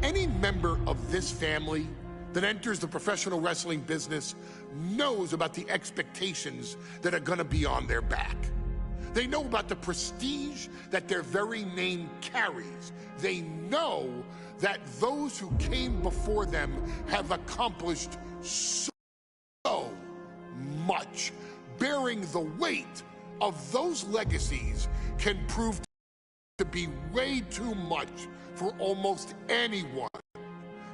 Any member of this family that enters the professional wrestling business knows about the expectations that are going to be on their back. They know about the prestige that their very name carries. They know that those who came before them have accomplished so much. Bearing the weight of those legacies can prove to be way too much for almost anyone.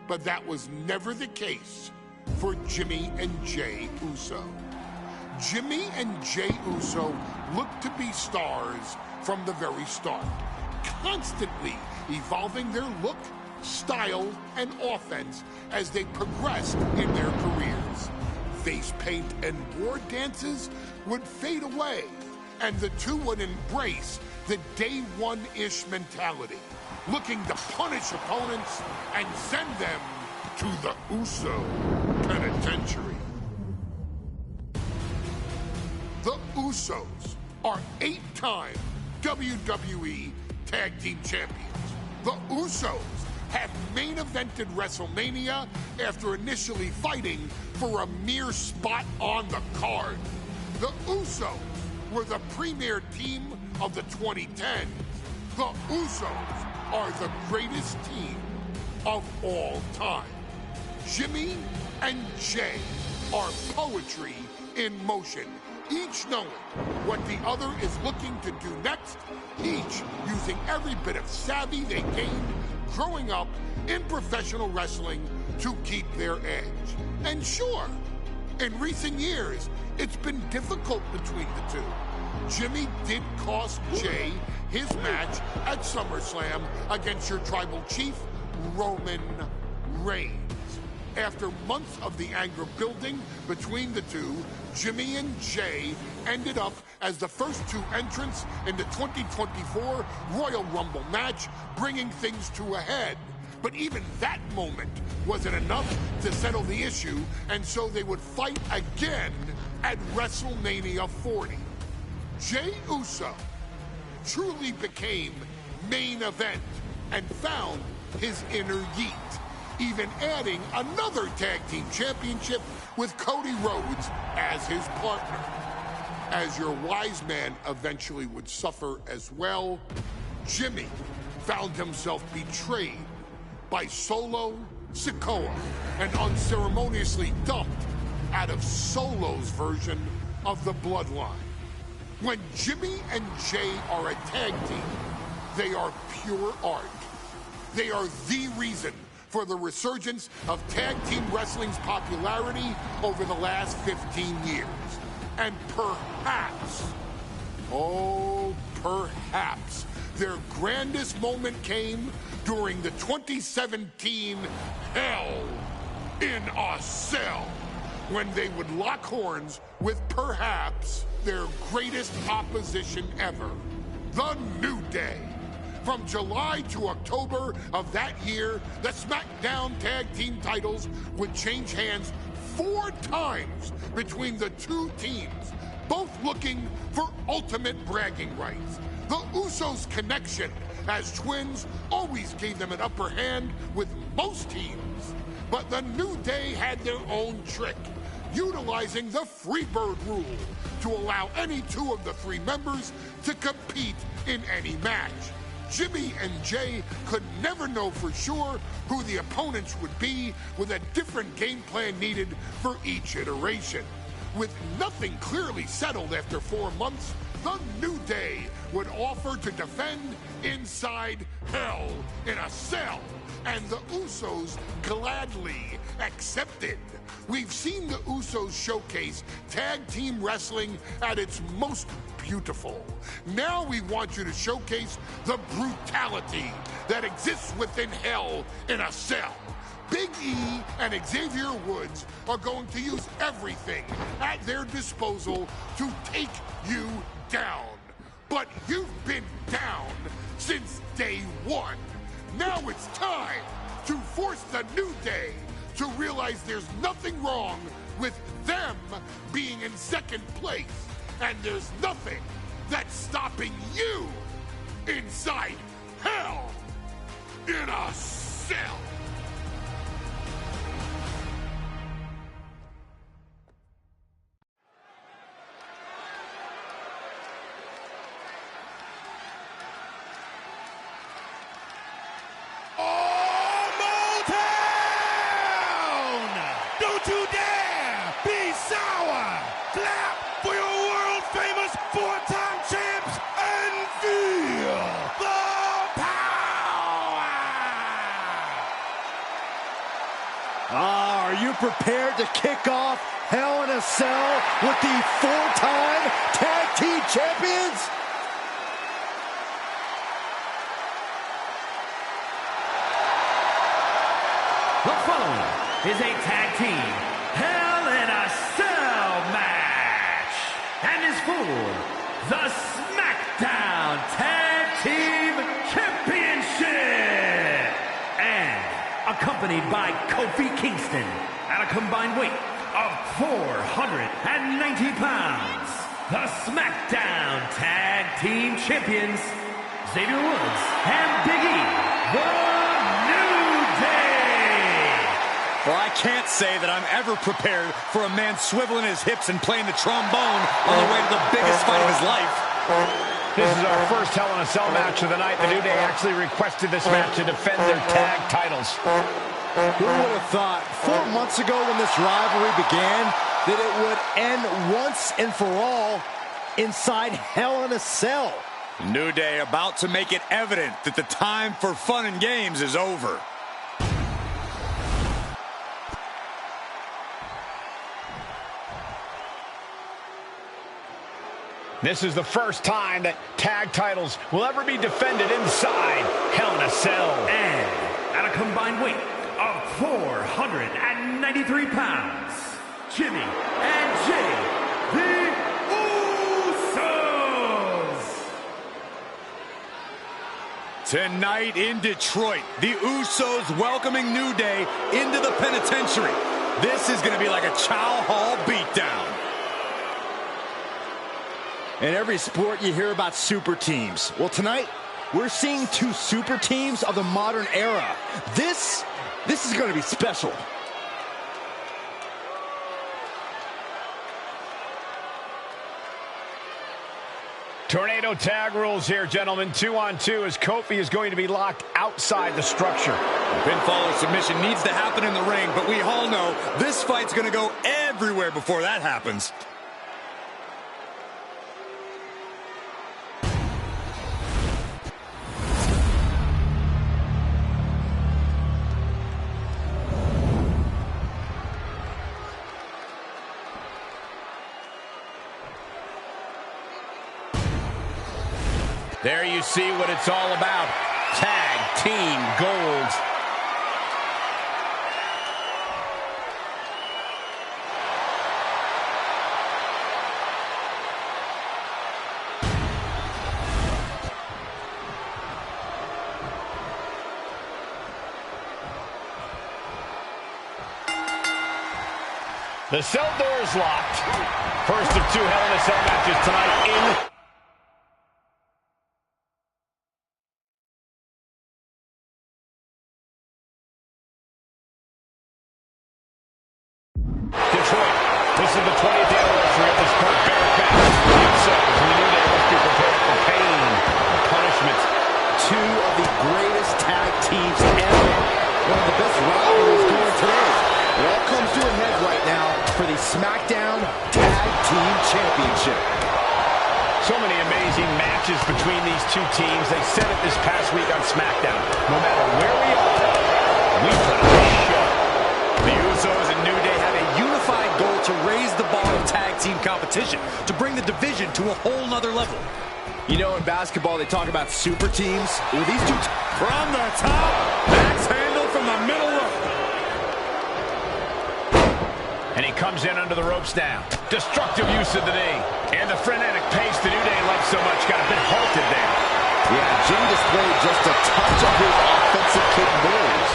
But that was never the case for Jimmy and Jey Uso. Jimmy and Jey Uso looked to be stars from the very start, constantly evolving their look, style, and offense as they progressed in their careers. Face paint and war dances would fade away, and the two would embrace the day one-ish mentality, looking to punish opponents and send them to the Uso penitentiary. The Usos are 8-time WWE Tag Team Champions. The Usos have main evented WrestleMania after initially fighting for a mere spot on the card. The Usos were the premier team of the 2010s. The Usos are the greatest team of all time. Jimmy and Jey are poetry in motion, each knowing what the other is looking to do next, each using every bit of savvy they gained growing up in professional wrestling to keep their edge. And sure, in recent years, it's been difficult between the two. Jimmy did cost Jey his match at SummerSlam against your tribal chief, Roman Reigns. After months of the anger building between the two, Jimmy and Jey ended up as the first two entrants in the 2024 Royal Rumble match, bringing things to a head. But even that moment wasn't enough to settle the issue, and so they would fight again at WrestleMania 40. Jey Uso truly became main event and found his inner yeet, even adding another tag team championship with Cody Rhodes as his partner. As your wise man eventually would suffer as well, Jimmy found himself betrayed by Solo Sikoa and unceremoniously dumped out of Solo's version of the Bloodline. When Jimmy and Jey are a tag team, they are pure art. They are the reason for the resurgence of tag team wrestling's popularity over the last 15 years. And perhaps, oh, perhaps, their grandest moment came during the 2017 Hell in a Cell, when they would lock horns with perhaps their greatest opposition ever, The New Day. From July to October of that year, the SmackDown Tag Team titles would change hands 4 times between the two teams, both looking for ultimate bragging rights. The Usos' connection as twins always gave them an upper hand with most teams. But the New Day had their own trick, utilizing the Freebird rule to allow any 2 of the 3 members to compete in any match. Jimmy and Jey could never know for sure who the opponents would be, with a different game plan needed for each iteration. With nothing clearly settled after 4 months, the New Day would offer to defend inside Hell in a Cell, and the Usos gladly accepted. We've seen the Usos showcase tag team wrestling at its most beautiful. Now we want you to showcase the brutality that exists within Hell in a Cell. Big E and Xavier Woods are going to use everything at their disposal to take you down. But you've been down since day one. Now it's time to force the New Day to realize there's nothing wrong with them being in second place, and there's nothing that's stopping you inside Hell in a Cell. sour. Clap for your world-famous four-time champs and feel the power. Are you prepared to kick off Hell in a Cell with the four-time tag team champions? The following is a tag team Hell in a Cell match and is for the SmackDown Tag Team Championship and accompanied by Kofi Kingston at a combined weight of 490 pounds. The SmackDown Tag Team Champions, Xavier Woods and Big E, the New Day. Well, I can't say that I'm ever prepared for a man swiveling his hips and playing the trombone on the way to the biggest fight of his life. This is our first Hell in a Cell match of the night. The New Day actually requested this match to defend their tag titles. Who would have thought 4 months ago when this rivalry began that it would end once and for all inside Hell in a Cell? The New Day about to make it evident that the time for fun and games is over. This is the first time that tag titles will ever be defended inside Hell in a Cell. And at a combined weight of 493 pounds, Jimmy and Jay, the Usos. Tonight in Detroit, the Usos welcoming New Day into the penitentiary. This is going to be like a chow hall beatdown. In every sport, you hear about super teams. Well, tonight, we're seeing two super teams of the modern era. This is going to be special. Tornado tag rules here, gentlemen. 2-on-2 as Kofi is going to be locked outside the structure. Pinfall or submission needs to happen in the ring, but we all know this fight's going to go everywhere before that happens. There you see what it's all about. Tag team gold. The cell door is locked. First of two Hell in a Cell matches tonight in Detroit. This is the 20th anniversary of this barbaric match. The Usos and the New Day must be prepared for pain and punishment. Two of the greatest tag teams ever. One of the best rivalries going today. It all comes to a head right now for the SmackDown Tag Team Championship. So many amazing matches between these two teams. They said it this past week on SmackDown. No matter where we are, we put on a show. The Usos and New Day have a unified goal to raise the bar of tag team competition, to bring the division to a whole nother level. You know, in basketball, they talk about super teams. Well, these two From the top, axe handle from the middle rope. And he comes in under the ropes now. Destructive use of the knee. And the frenetic pace the New Day loves so much got a bit halted there. Yeah, Jimmy displayed just a touch of his offensive capabilities.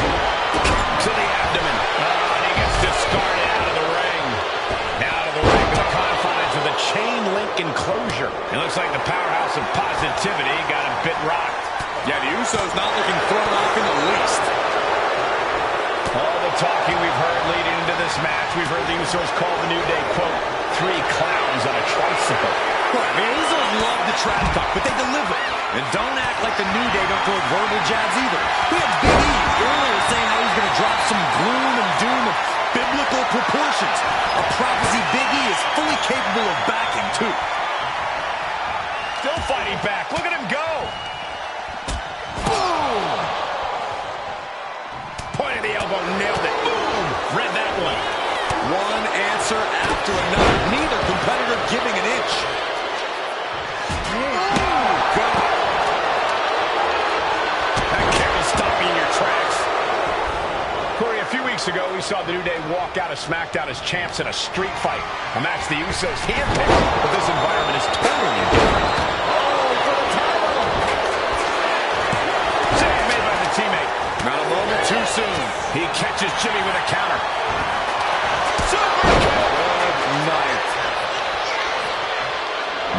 To the abdomen. And he gets discarded out of the ring. Now to the ring to the confines of the chain link enclosure. It looks like the powerhouse of positivity got a bit rocked. Yeah, the Usos not looking thrown off in the least. All the talking we've heard leading into this match, we've heard the Usos call the New Day, quote, three clowns on a tricycle. Right, the Usos love the trash talk, but they deliver. And don't act like the New Day don't throw verbal jabs either. We had Big E earlier saying how he's going to drop some gloom and doom of biblical proportions. A prophecy Big E capable of backing, too. Still fighting back. Look at him go. Boom! Point of the elbow, nailed it. Boom! Read that one. One answer after another. Neither competitor giving an inch. Oh, God. That kick will stop you in your tracks. Corey, a few weeks ago, we saw the New Day walk out of SmackDown as champs in a street fight. A match the Usos handpicked, but this environment is totally different. Oh, for the title! Save made by the teammate. Not a moment too soon. He catches Jimmy with a counter. Good night.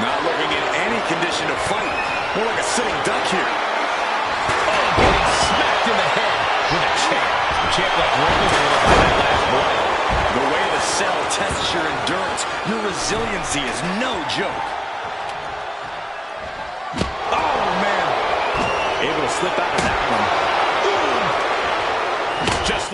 Not looking in any condition to fight. More like a sitting duck here. Oh, getting smacked in the head with a chair. The champ left rolling a little by that last blow. The way the cell tests your endurance, your resiliency is no joke. Oh, man. Able to slip out of that one. Just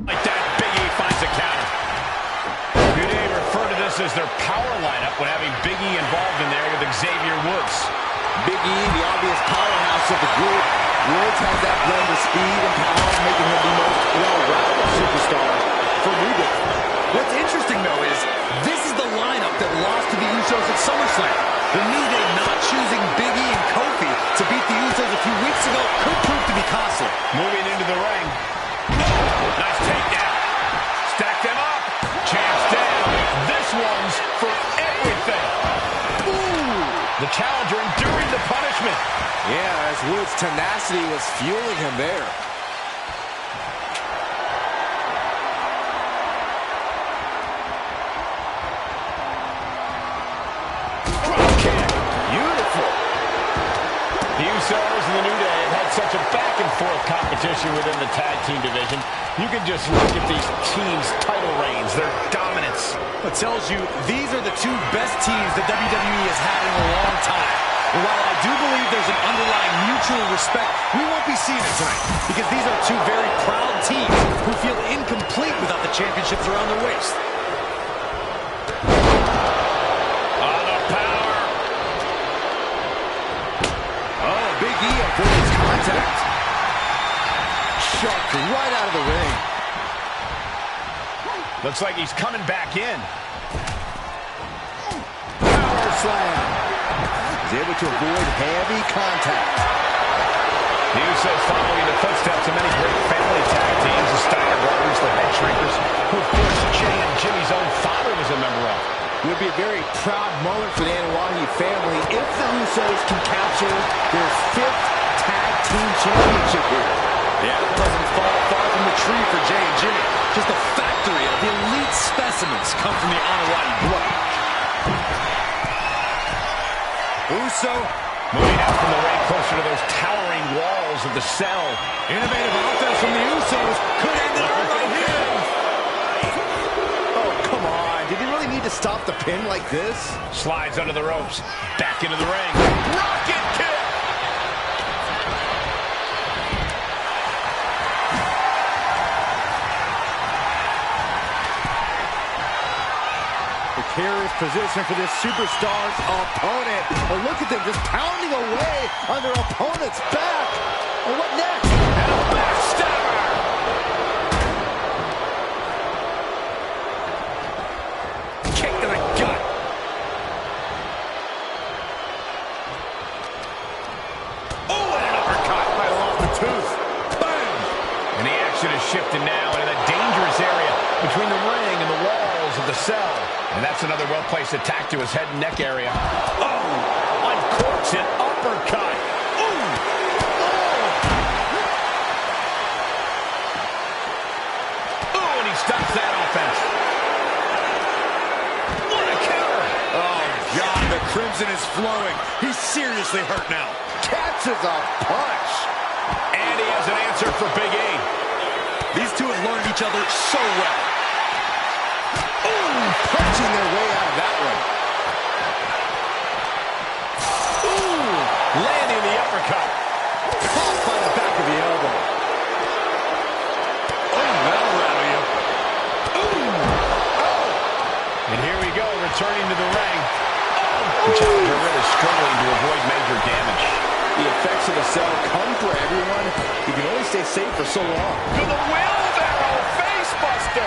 like that, Big E finds a counter. New Day refer to this as their power lineup when having Big E involved in there with Xavier Woods. Big E, the obvious powerhouse of the group. Woods has that blend of speed and power, making him the most well-rounded superstar for New Day. What's interesting, though, is this is the lineup that lost to the Usos at SummerSlam. The New Day not choosing Big E and Kofi to beat the Usos a few weeks ago could prove to be costly. Moving into the ring. Nice takedown. Stack them up. Champs down. This one's for everything. Ooh. The challenger enduring the punishment. Yeah, as Woods' tenacity was fueling him there. Drop kick. Beautiful. The Usos and the New Day have had such a back-and-forth competition within the tag team division. You can just look at these teams' title reigns, their dominance. It tells you these are the two best teams that WWE has had in a long time. And while I do believe there's an underlying mutual respect, we won't be seeing it tonight because these are two very proud teams who feel incomplete without the championships around their waist. Oh, the power. Oh, Big E avoids contact. Shoved right out of the ring. Looks like he's coming back in. Power slam. He's able to avoid heavy contact. The Usos following in the footsteps of many great family tag teams, the Steiner brothers, the Head Shrinkers, who of course Jay and Jimmy's own father was a member of. It would be a very proud moment for the Anoa'i family if the Usos can capture their 5th tag team championship here. Yeah, it doesn't fall far from the tree for Jay and Jimmy. Just a factory of elite specimens come from the Anoa'i blood. Uso moving out from the ring closer to those towering walls of the cell. Innovative offense from the Usos could end it all right here. Oh, come on. Did he really need to stop the pin like this? Slides under the ropes. Back into the ring. Rocket kick! Precarious position for this superstar's opponent. Oh, look at them just pounding away on their opponent's back. And what next? And a backstabber! Kick to the gut. Oh, and an uppercut. Right off the tooth. Boom! And the action has shifted now into the dangerous area between the ring and the walls of the cell. And that's another well-placed attack to his head and neck area. Oh! Uncorks an uppercut. Ooh! Oh, and he stops that offense. What a counter! Oh, God, the crimson is flowing. He's seriously hurt now. Catches a punch. And he has an answer for Big E. These two have learned each other so well. Ooh, punching their way out of that one. returning to the ring. Oh, the challenger really struggling to avoid major damage. The effects of the cell come for everyone. You can only stay safe for so long. To the wheelbarrow facebuster.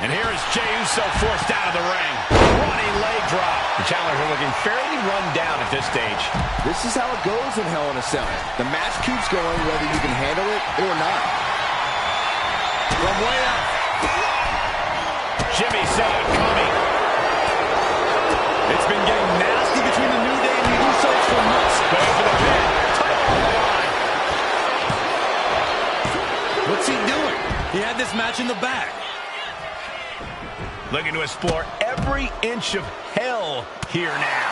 And here is Jey Uso forced out of the ring. Running leg drop. The challenger looking fairly run down at this stage. This is how it goes in Hell in a Cell. The match keeps going whether you can handle it or not. From way up. Jimmy saw it coming. It's been getting nasty between the New Day and the Usos for months. Going for the pin. Title on the line. What's he doing? He had this match in the bag. Looking to explore every inch of hell here now.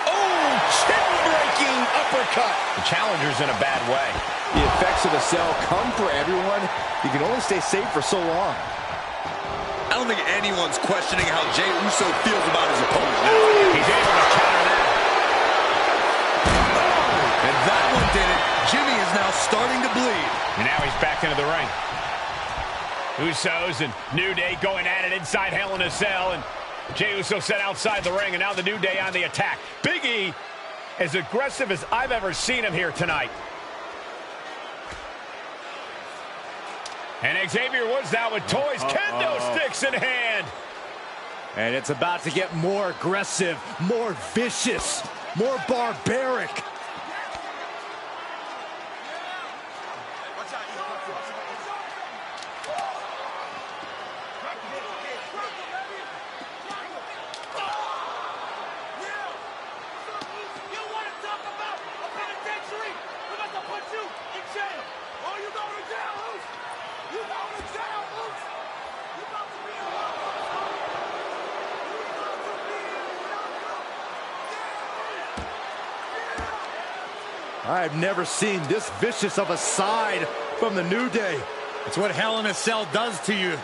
Oh, chin-breaking uppercut. The challenger's in a bad way. The effects of the cell come for everyone. You can only stay safe for so long. I don't think anyone's questioning how Jey Uso feels about his opponent now. He's able to counter that. And that one did it. Jimmy is now starting to bleed. And now he's back into the ring. Usos and New Day going at it inside Hell in a Cell. And Jey Uso set outside the ring, and now the New Day on the attack. Big E, as aggressive as I've ever seen him here tonight. And Xavier Woods now with toys, kendo sticks in hand. And it's about to get more aggressive, more vicious, more barbaric. I've never seen this vicious of a side from the New Day. It's what Hell in a Cell does to you.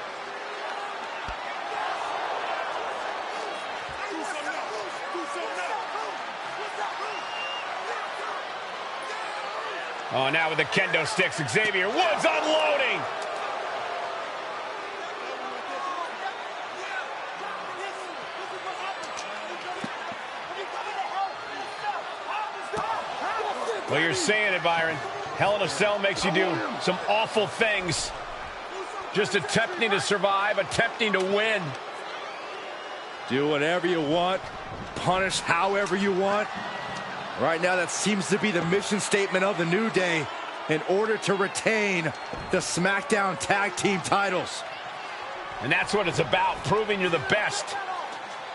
Oh, now with the kendo sticks, Xavier Woods unloading. Well, you're saying it, Byron. Hell in a Cell makes you do some awful things. Just attempting to survive, attempting to win. Do whatever you want, punish however you want. Right now, that seems to be the mission statement of the New Day in order to retain the SmackDown Tag Team titles. And that's what it's about, proving you're the best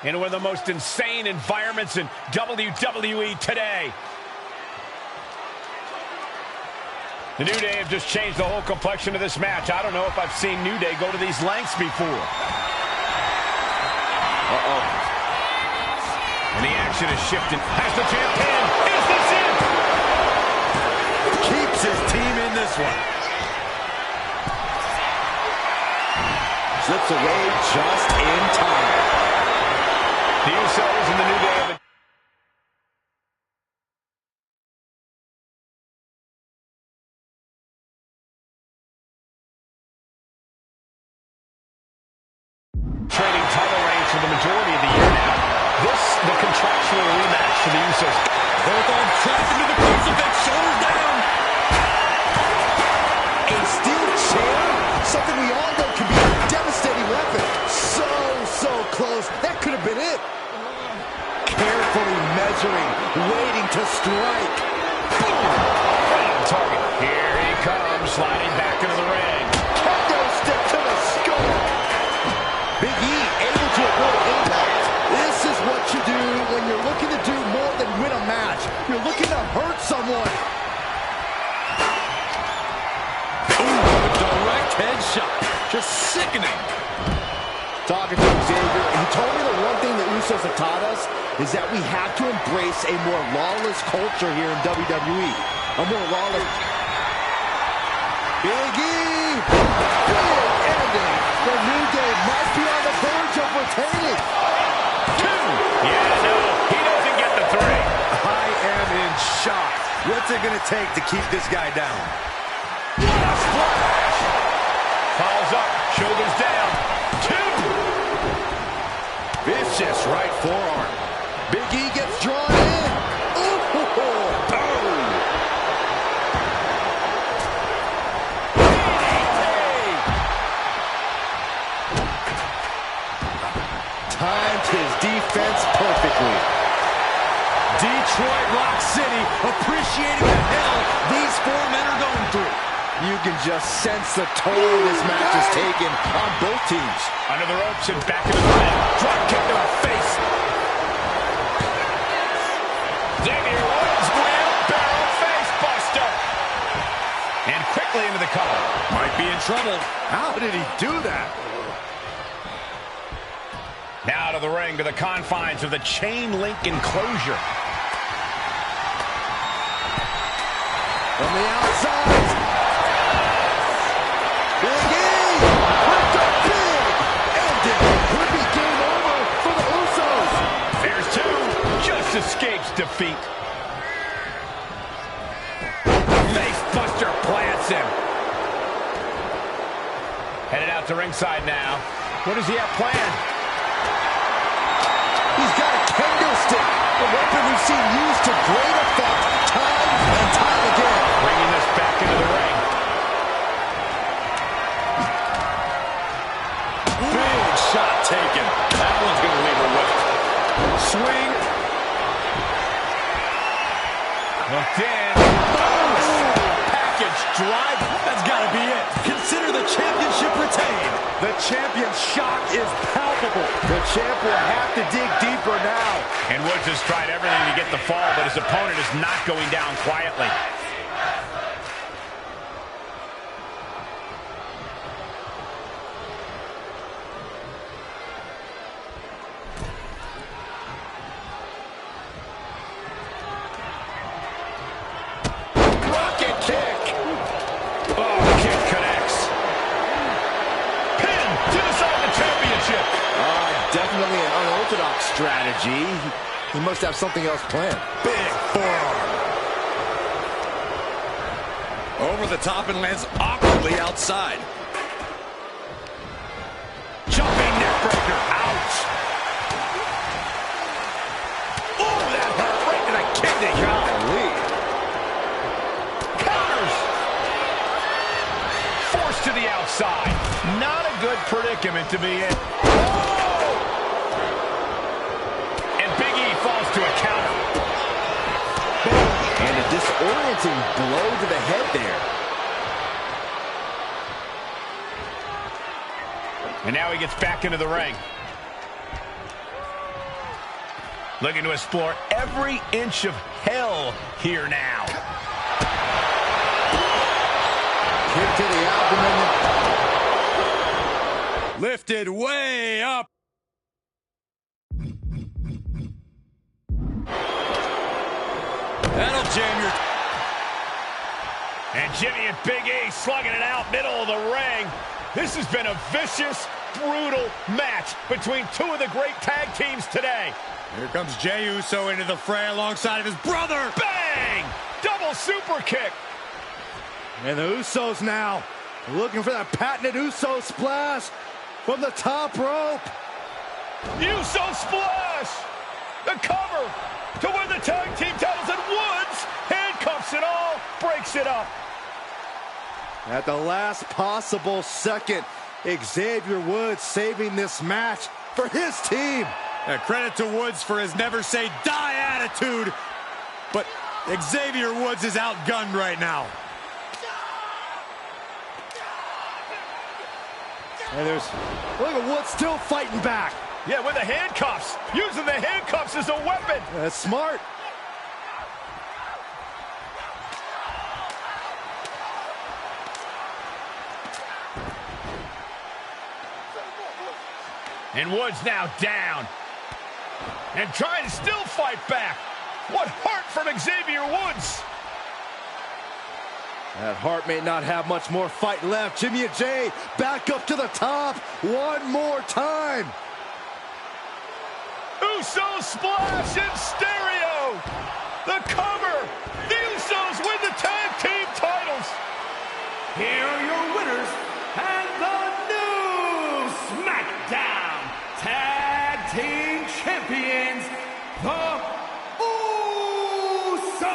in one of the most insane environments in WWE today. The New Day have just changed the whole complexion of this match. I don't know if I've seen New Day go to these lengths before. And the action is shifting. Has the champ pin. Is this it? Keeps his team in this one. Slips away just in time. The Usos and the New Day have trading title reigns for the majority of the year now. This, the contractual rematch for the Usos. Both on track into the crucifix, shoulders down. A steel chair, something we all know can be a devastating weapon. So close. That could have been it. Carefully measuring, waiting to strike. Boom! Right on target. Here he comes, sliding back into the ring. Kendo stick to the skull. Big E able to avoid impact. This is what you do when you're looking to do more than win a match. You're looking to hurt someone. Ooh, a direct headshot. Just sickening. Talking to Xavier, he told me the one thing the Usos have taught us is that we have to embrace a more lawless culture here in WWE. A more lawless... Big E! Big ending! The New Day might be on the verge of retaining. 2. Yeah, no, he doesn't get the 3. I am in shock. What's it going to take to keep this guy down? What a splash! his defense perfectly. Detroit Rock City appreciating the hell these four men are going through. You can just sense the toll this match has taken on both teams. Under the ropes and back into the ring. Drop kick to the face. Xavier Woods, wheelbarrow face buster. And quickly into the cover. Might be in trouble. How did he do that? Now to the ring, to the confines of the chain link enclosure. From the outside. Big E with the big ending. Could be game over for the Usos. There's two. Just escapes defeat. Face buster plants him. Headed out to ringside now. What does he have planned? He's got a kendo stick, a weapon we've seen used to great effect time and time again. Bringing this back into the ring. Big shot taken. That one's going to leave a wet. Swing. Hooked in. Package drive. That's got to be it. Consider the championship retained. The champion's shock is palpable. The champ will have to dig deeper now. And Woods has tried everything to get the fall, but his opponent is not going down quietly. Rocket kick. Oh, kick connects. Pin to decide the championship. Definitely an unorthodox strategy. He must have something else planned. Big forearm. Over the top and lands awkwardly outside. Jumping neckbreaker. Ouch. Oh, that hurt right to the kidney. Golly. Counters. Forced to the outside. Not a good predicament to be in. To a counter. And a disorienting blow to the head there. And now he gets back into the ring. Looking to explore every inch of hell here now. Kick to the abdomen. Lifted way up. That'll jam your... And Jimmy and Big E slugging it out middle of the ring. This has been a vicious, brutal match between two of the great tag teams today. Here comes Jey Uso into the fray alongside of his brother. Bang! Double super kick. And the Usos now looking for that patented Uso splash from the top rope. Uso splash! The cover to win the tag team titles, and Woods handcuffs it all, breaks it up. At the last possible second, Xavier Woods saving this match for his team. Credit to Woods for his never say die attitude, but Xavier Woods is outgunned right now. And look at Woods still fighting back. Yeah, with the handcuffs. Using the handcuffs as a weapon. That's smart. And Woods now down. And trying to still fight back. What heart from Xavier Woods. That Hart may not have much more fight left. Jimmy and Jey back up to the top one more time. Uso splash in stereo. The cover. The Usos win the tag team titles. Here are your winners and the new SmackDown Tag Team Champions, the Usos.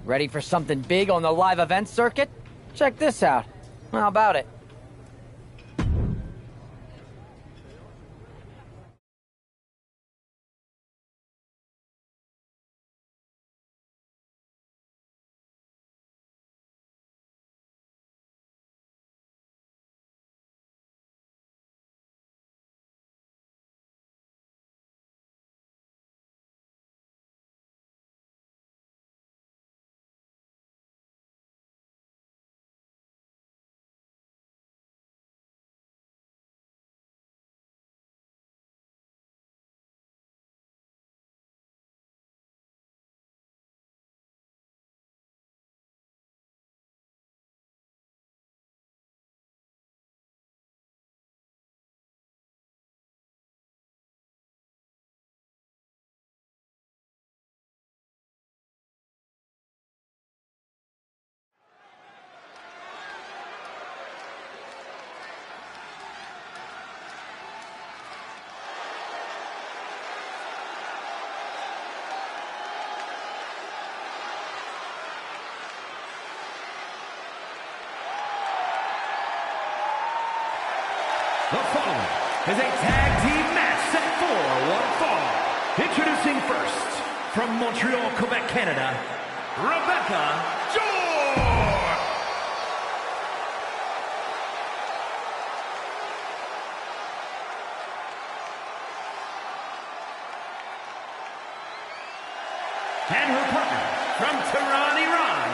Ready for something big on the live event circuit? Check this out. How about it? The following is a tag team match set for one fall. Introducing first, from Montreal, Quebec, Canada, Rebecca George. And her partner, from Tehran, Iran,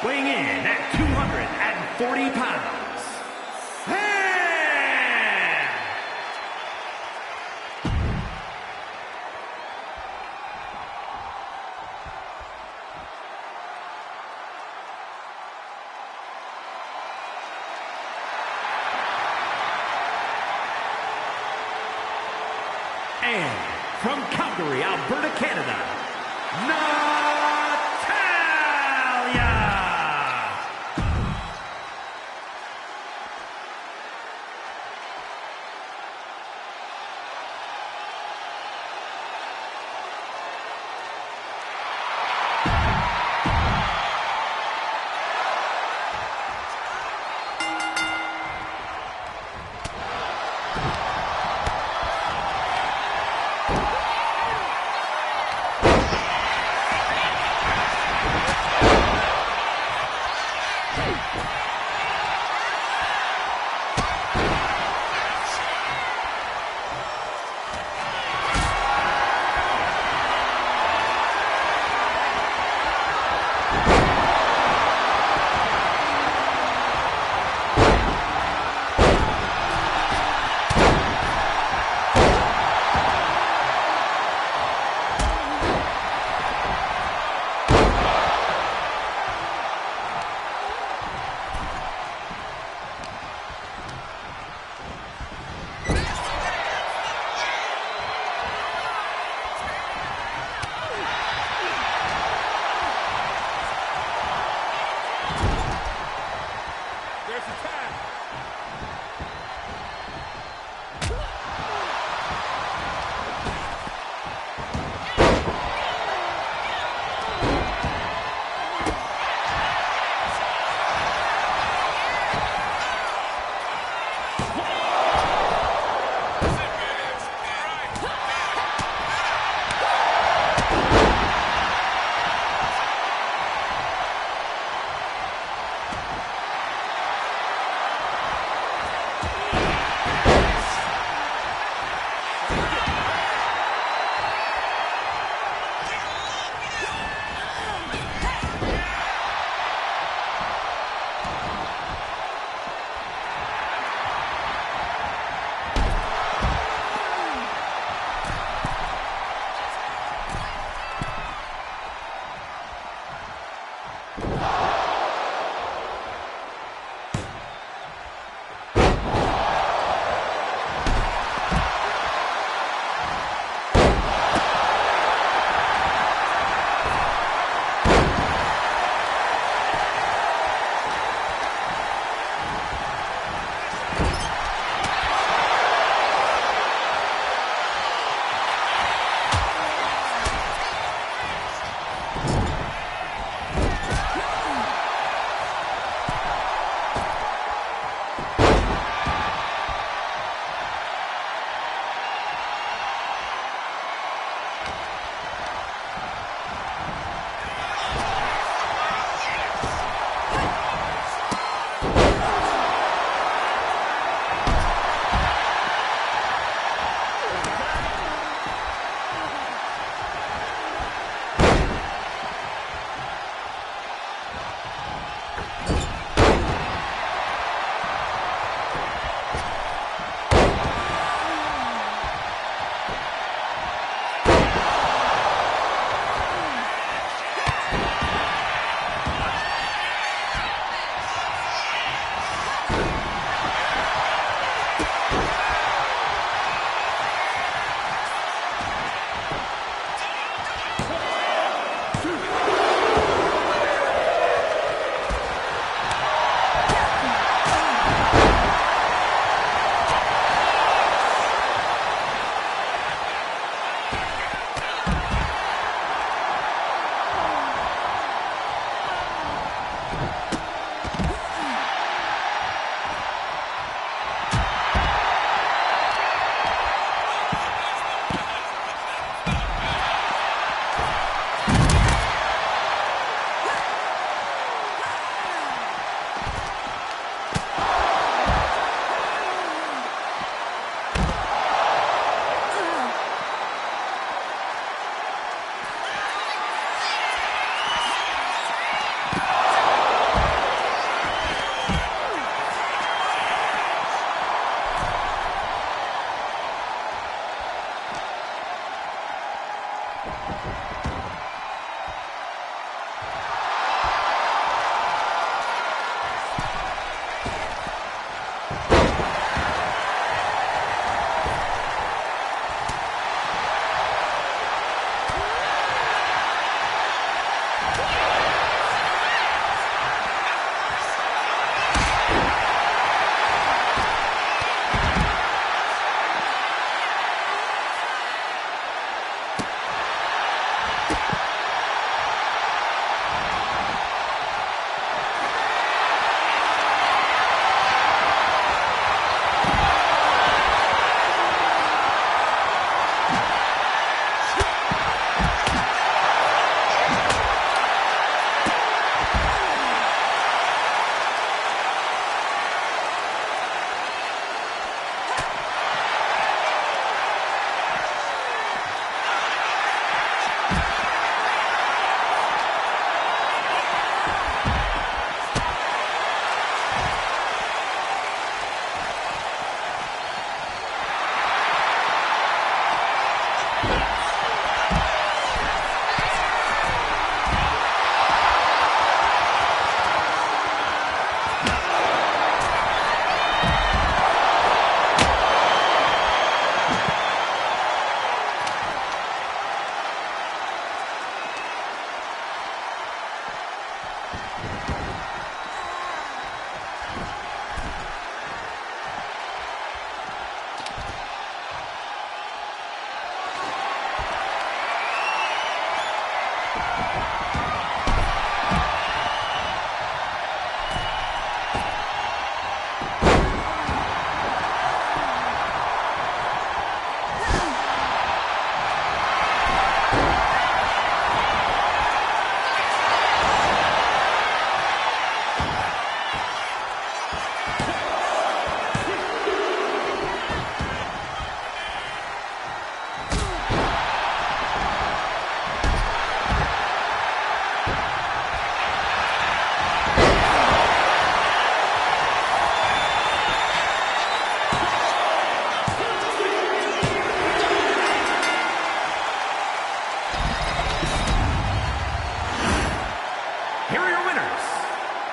weighing in at 240 pounds. And from Calgary, Alberta, Canada, Natalya! attack.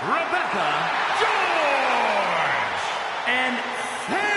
Rebecca, George, and Sam.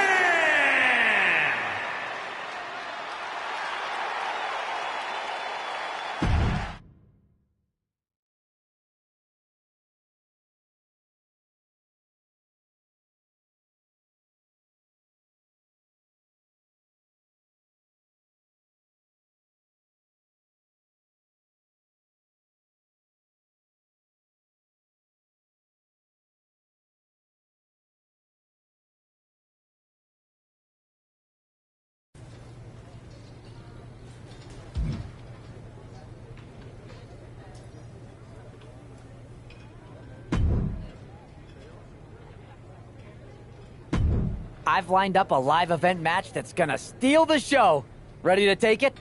I've lined up a live event match that's gonna steal the show. Ready to take it?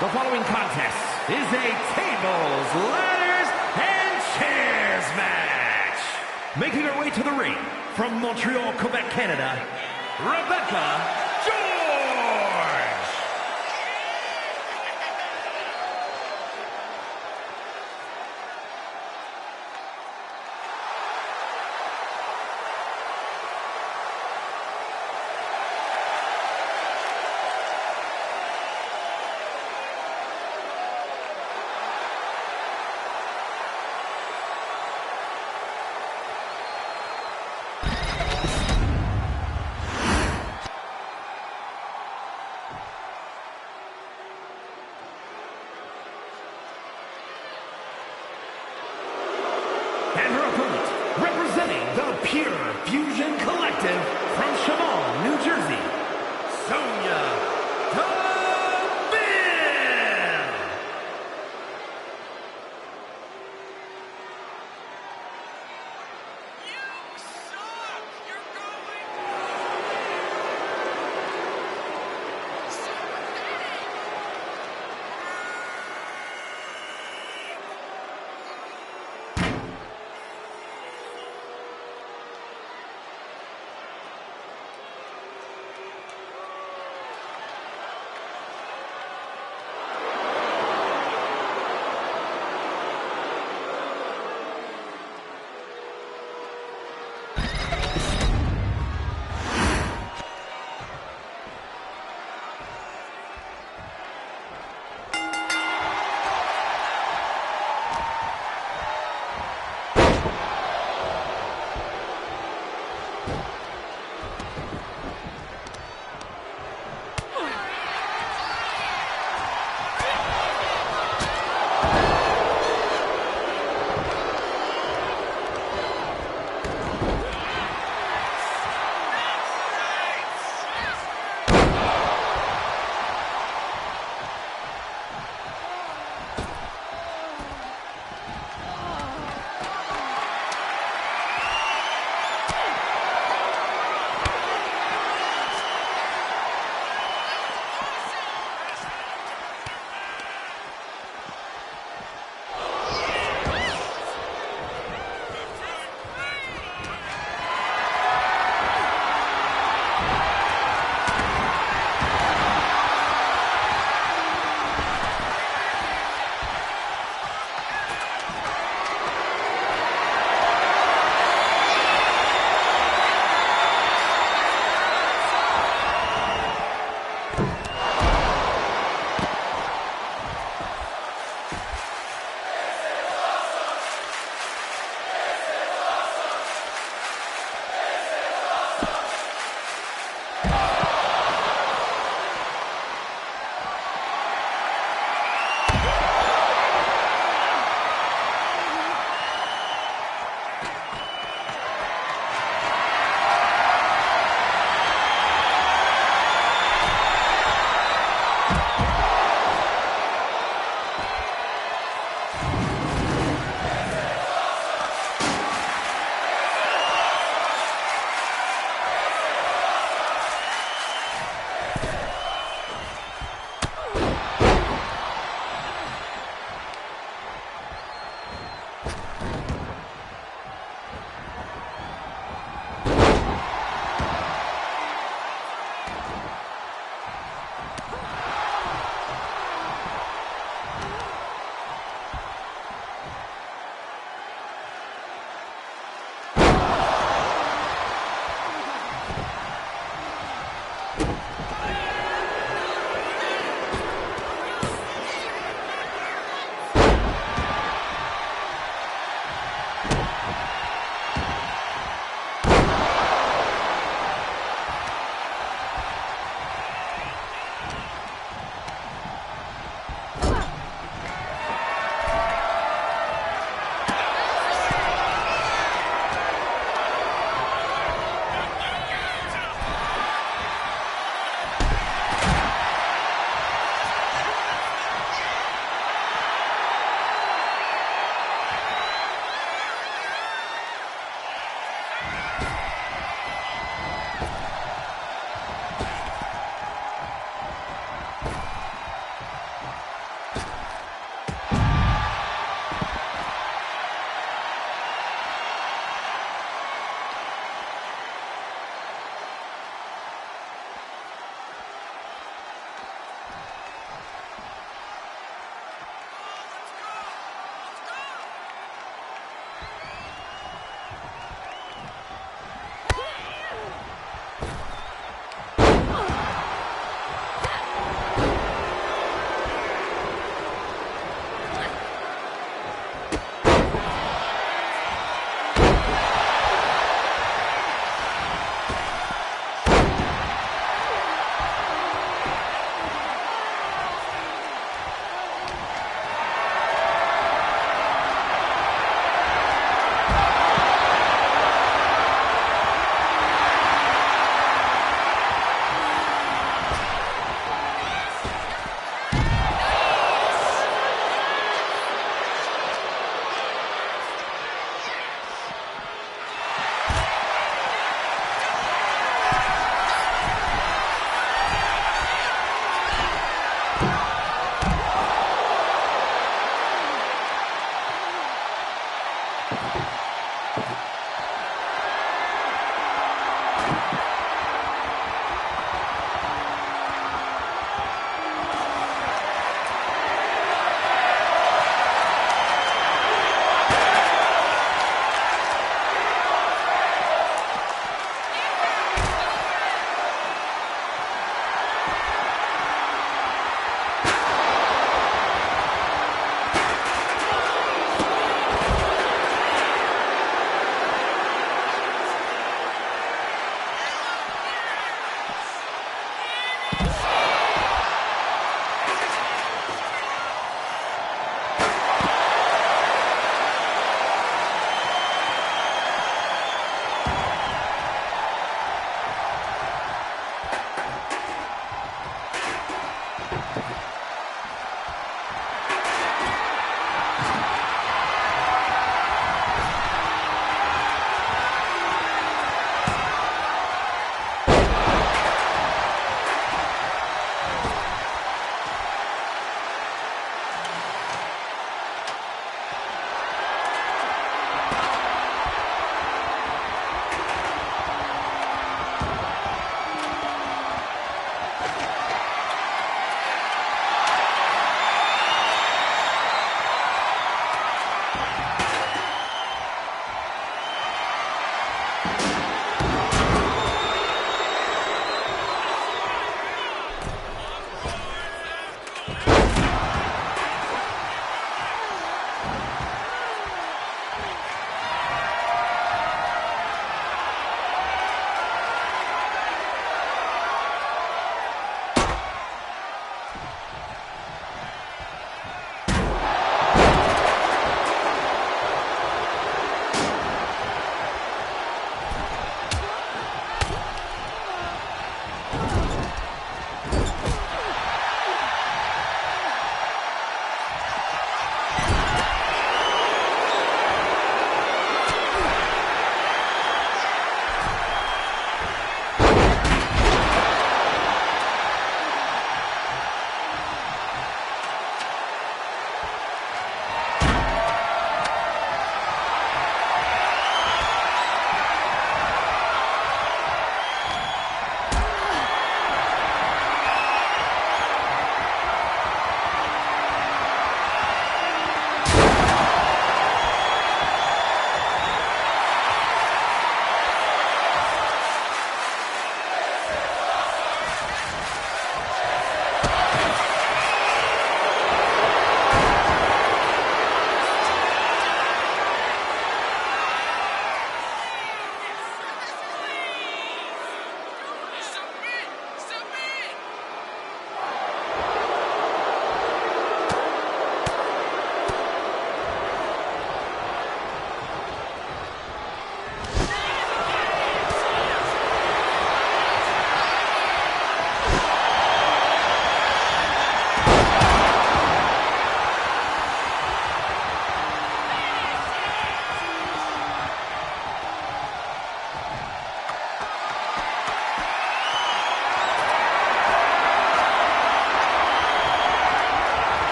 The following contest is a tables, ladders, and chairs match. Making her way to the ring from Montreal, Quebec, Canada, Rebecca George. And her opponent, representing the Pure Fusion Collective from Chamonix, New Jersey, Sonya Deville.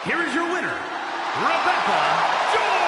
here is your winner, Rebecca George.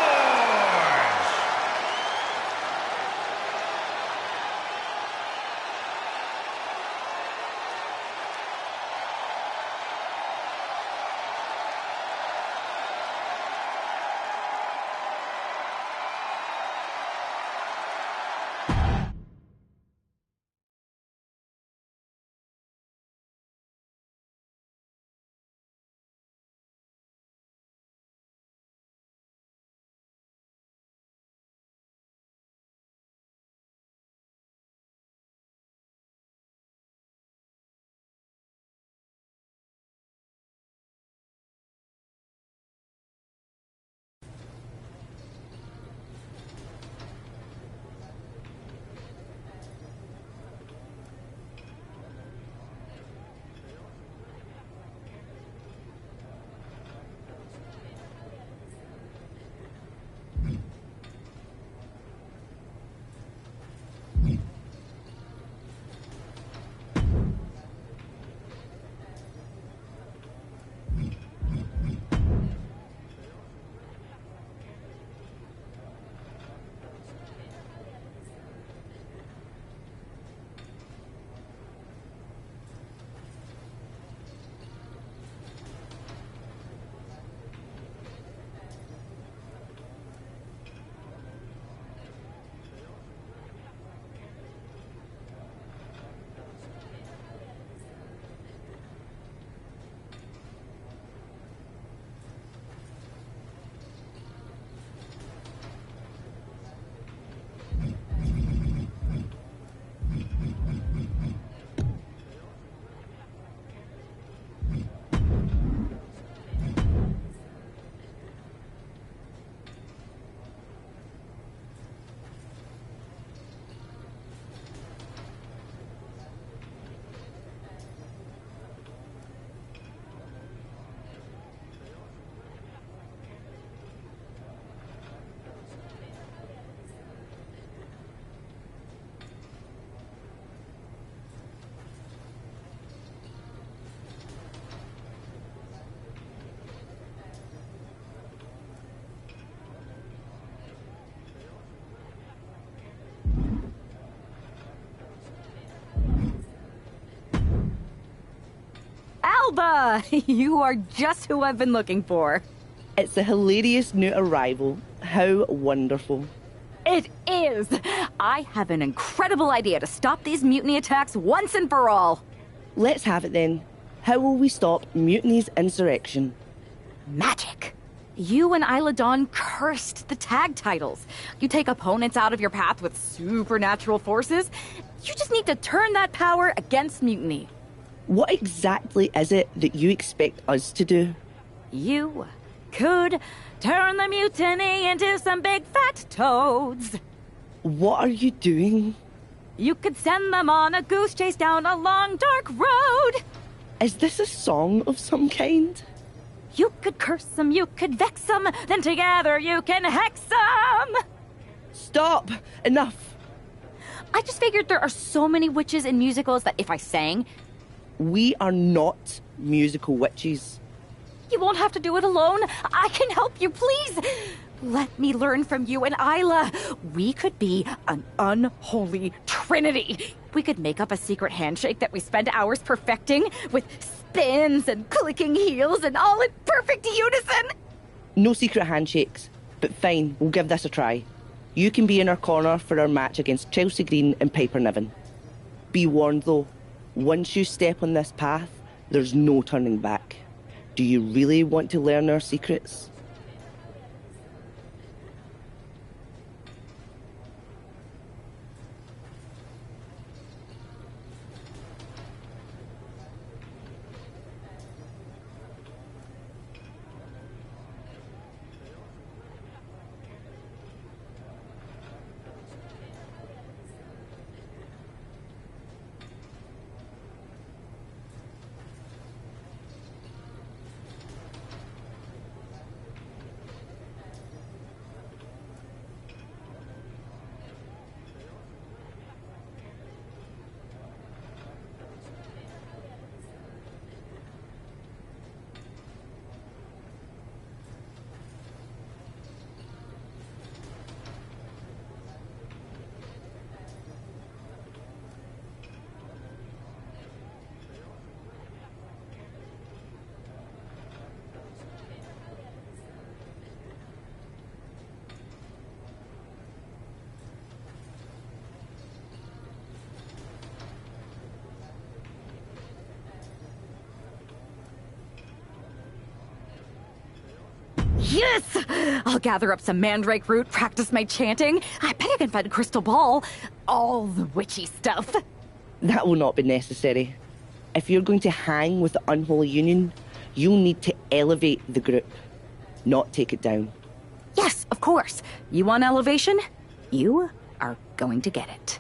Alba! You are just who I've been looking for. It's a hilarious new arrival. How wonderful. It is! I have an incredible idea to stop these mutiny attacks once and for all. Let's have it then. How will we stop Mutiny's insurrection? Magic. You and Isla Dawn cursed the tag titles. You take opponents out of your path with supernatural forces. You just need to turn that power against Mutiny. What exactly is it that you expect us to do? You could turn the mutiny into some big fat toads. What are you doing? You could send them on a goose chase down a long, dark road. Is this a song of some kind? You could curse them, you could vex them, then together you can hex them. Stop! Enough! I just figured there are so many witches in musicals that if I sang... We are not musical witches. You won't have to do it alone. I can help you, please. Let me learn from you and Isla. We could be an unholy trinity. We could make up a secret handshake that we spend hours perfecting with spins and clicking heels and all in perfect unison. No secret handshakes, but fine, we'll give this a try. You can be in our corner for our match against Chelsea Green and Piper Niven. Be warned though, once you step on this path, there's no turning back. Do you really want to learn our secrets? Yes! I'll gather up some mandrake root, practice my chanting. I bet I can find a crystal ball. All the witchy stuff. That will not be necessary. If you're going to hang with the Unholy Union, you'll need to elevate the group, not take it down. Yes, of course. You want elevation? You are going to get it.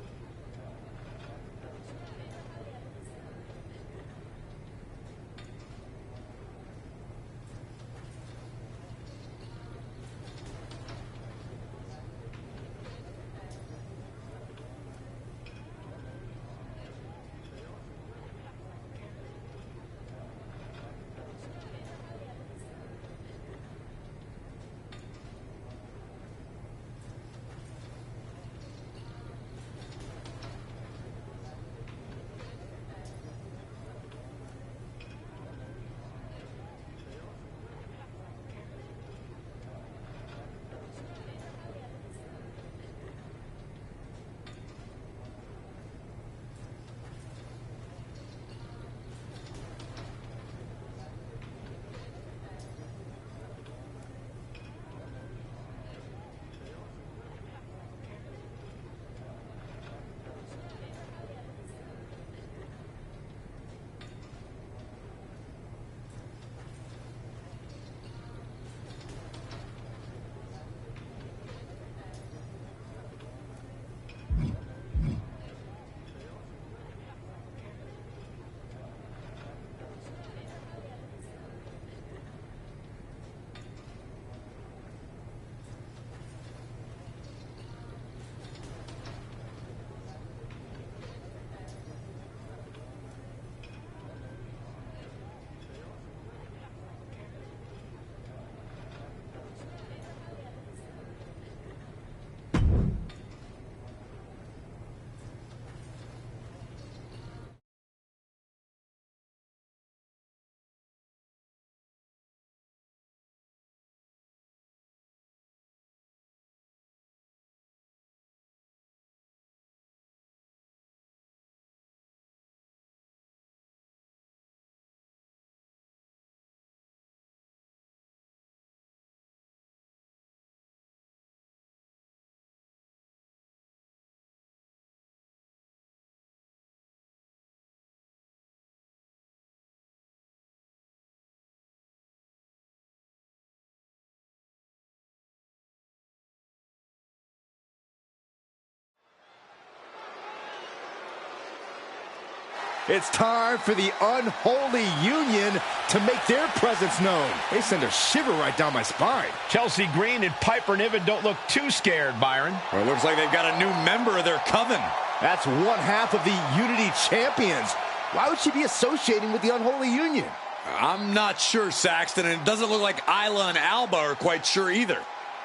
It's time for the Unholy Union to make their presence known. They send a shiver right down my spine. Chelsea Green and Piper Niven don't look too scared, Byron. Well, it looks like they've got a new member of their coven. That's one half of the Unity Champions. Why would she be associating with the Unholy Union? I'm not sure, Saxton, and it doesn't look like Isla and Alba are quite sure either.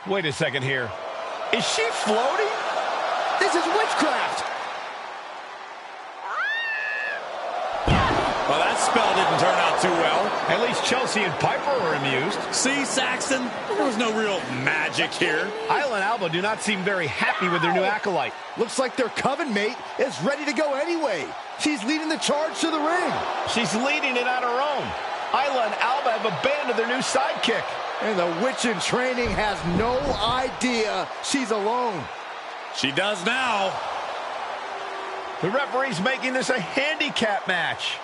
Wait a second here. Is she floating? This is witchcraft! Well, that spell didn't turn out too well. At least Chelsea and Piper were amused. See, Saxton, there was no real magic here. Isla and Alba do not seem very happy with their new acolyte. Looks like their coven mate is ready to go anyway. She's leading the charge to the ring. She's leading it on her own. Isla and Alba have abandoned their new sidekick. And the witch in training has no idea she's alone. She does now. The referee's making this a handicap match.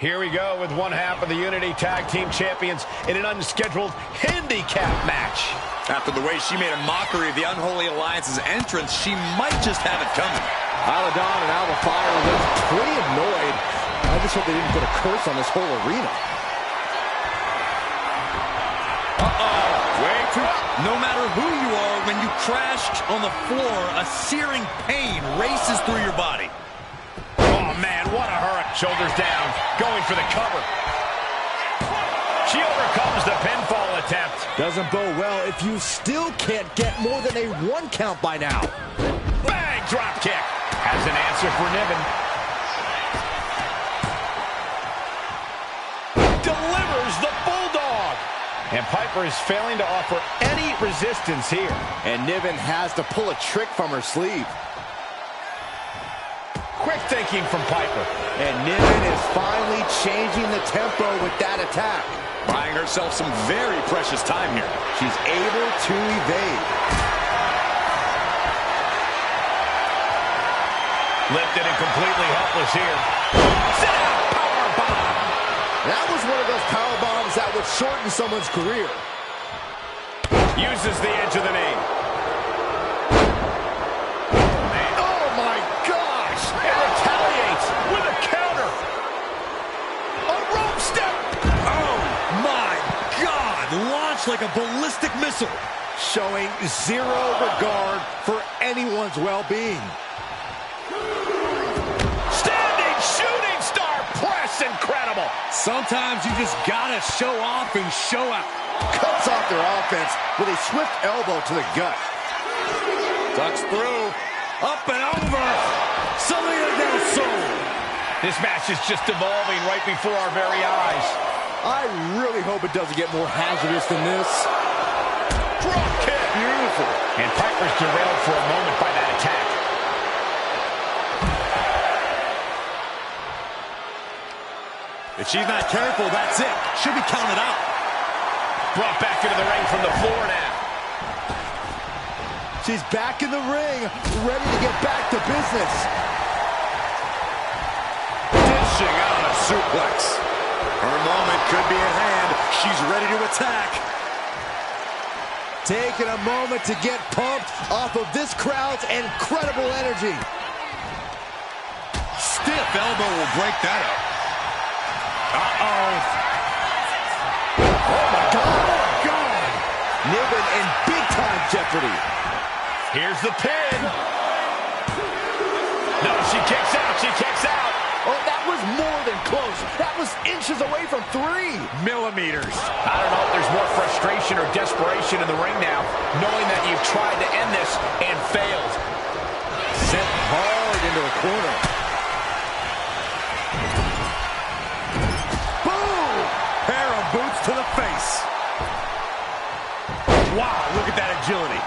Here we go with one half of the Unity Tag Team Champions in an unscheduled handicap match. After the way she made a mockery of the Unholy Alliance's entrance, she might just have it coming. Isla Dawn and Alba Fire look pretty annoyed. I just hope they didn't put a curse on this whole arena. Wait. No matter who you are, when you crash on the floor, a searing pain races through your body. Oh, man, what a hurricane. Shoulders down, going for the cover. She overcomes the pinfall attempt. Doesn't bode well if you still can't get more than a 1 count by now. Bang, drop kick. Has an answer for Niven. Delivers the Bulldog. And Piper is failing to offer any resistance here. And Niven has to pull a trick from her sleeve. Quick thinking from Piper. And Niven is finally changing the tempo with that attack. My buying herself some very precious time here. She's able to evade. Lifted and completely helpless here. Sit out, powerbomb. That was one of those power bombs that would shorten someone's career. Uses the edge of the knee. Oh my gosh! And retaliates with a counter. A rope step! Oh my God! Launched like a ballistic missile. Showing zero regard for anyone's well-being. Standing shooting star press, incredible. Sometimes you just gotta show off and show out. Cuts off their offense with a swift elbow to the gut. Ducks through. Up and over. Salida del Sol. This match is just evolving right before our very eyes. I really hope it doesn't get more hazardous than this. Drop kick. Beautiful. And Piper's derailed for a moment by that attack. If she's not careful, that's it. She'll be counted out. Brought back into the ring from the floor now. She's back in the ring, ready to get back to business. Dishing out a suplex. Her moment could be at hand. She's ready to attack. Taking a moment to get pumped off of this crowd's incredible energy. Stiff elbow will break that up. Uh-oh. Oh my God. Oh God. Niven in big-time jeopardy. Here's the pin. No, she kicks out. She kicks out. Oh, that was more than close. That was inches away from 3 millimeters. I don't know if there's more frustration or desperation in the ring now, knowing that you've tried to end this and failed. Sent hard into a corner. Boom! Pair of boots to the face. Wow, look at that agility.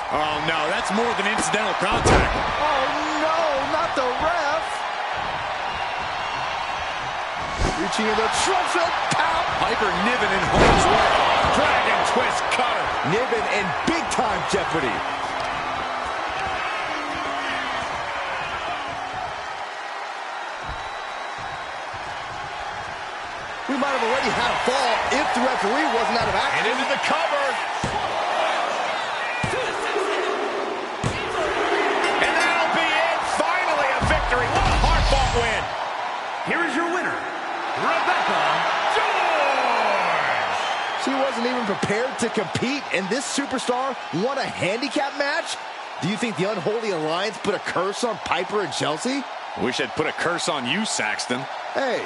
Oh, no, that's more than incidental contact. Oh, no, not the ref. Reaching in the tricep, pow. Piper Niven in harm's way. Dragon twist cutter. Niven in big-time jeopardy. We might have already had a fall if the referee wasn't out of action. And into the cover. And that'll be it. Finally a victory. What a hard-fought win. Here is your winner, Rebecca George. She wasn't even prepared to compete, and this superstar won a handicap match? Do you think the Unholy Alliance put a curse on Piper and Chelsea? Wish I'd put a curse on you, Saxton. Hey,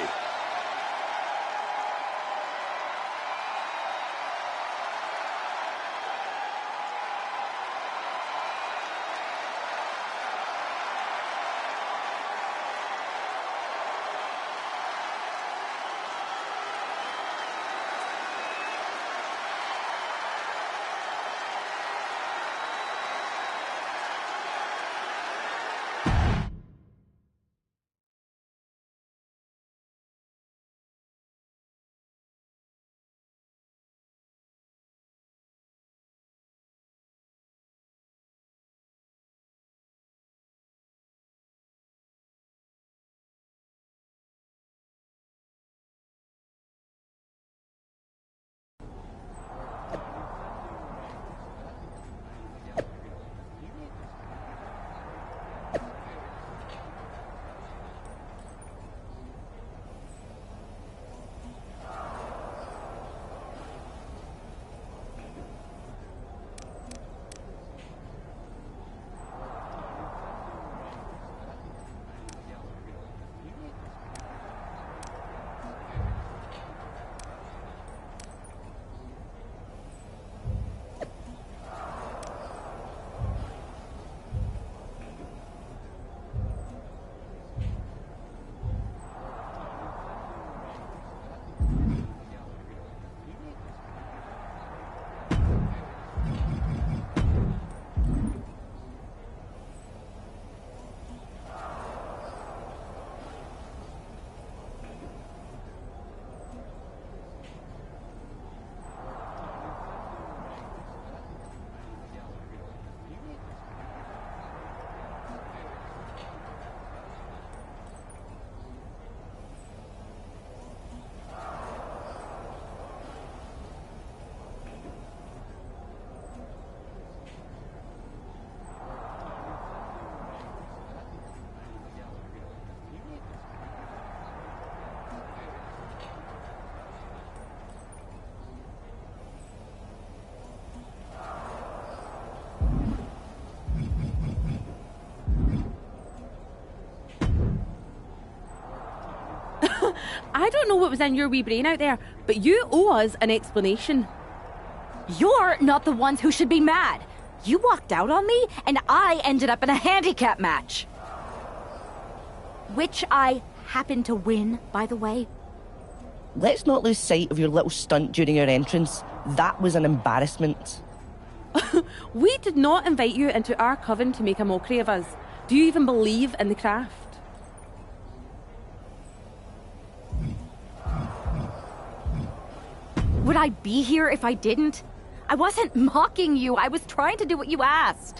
I don't know what was in your wee brain out there, but you owe us an explanation. You're not the ones who should be mad. You walked out on me, and I ended up in a handicap match. Which I happened to win, by the way. Let's not lose sight of your little stunt during your entrance. That was an embarrassment. We did not invite you into our coven to make a mockery of us. Do you even believe in the craft? Would I be here if I didn't? I wasn't mocking you. I was trying to do what you asked.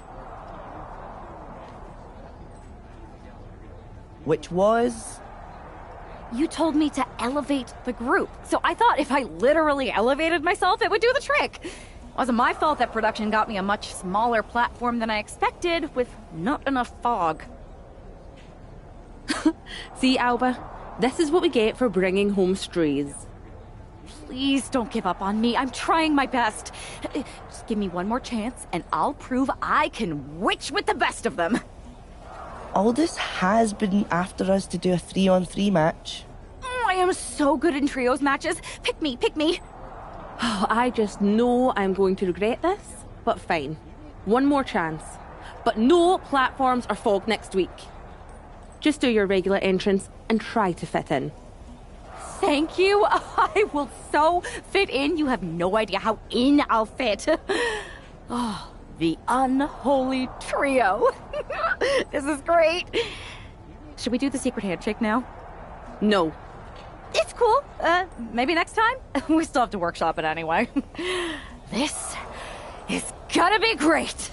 Which was? You told me to elevate the group, so I thought if I literally elevated myself, it would do the trick. It wasn't my fault that production got me a much smaller platform than I expected, with not enough fog. See, Alba, this is what we get for bringing home strays. Please don't give up on me. I'm trying my best. Just give me one more chance, and I'll prove I can witch with the best of them. Aldous has been after us to do a 3-on-3 match. I am so good in trios matches. Pick me, pick me. Oh, I just know I'm going to regret this, but fine. One more chance. But no platforms or fog next week. Just do your regular entrance and try to fit in. Thank you. I will so fit in. You have no idea how in I'll fit. Oh, the unholy trio. This is great. Should we do the secret handshake now? No. It's cool. Maybe next time? We still have to workshop it anyway. This is gonna be great.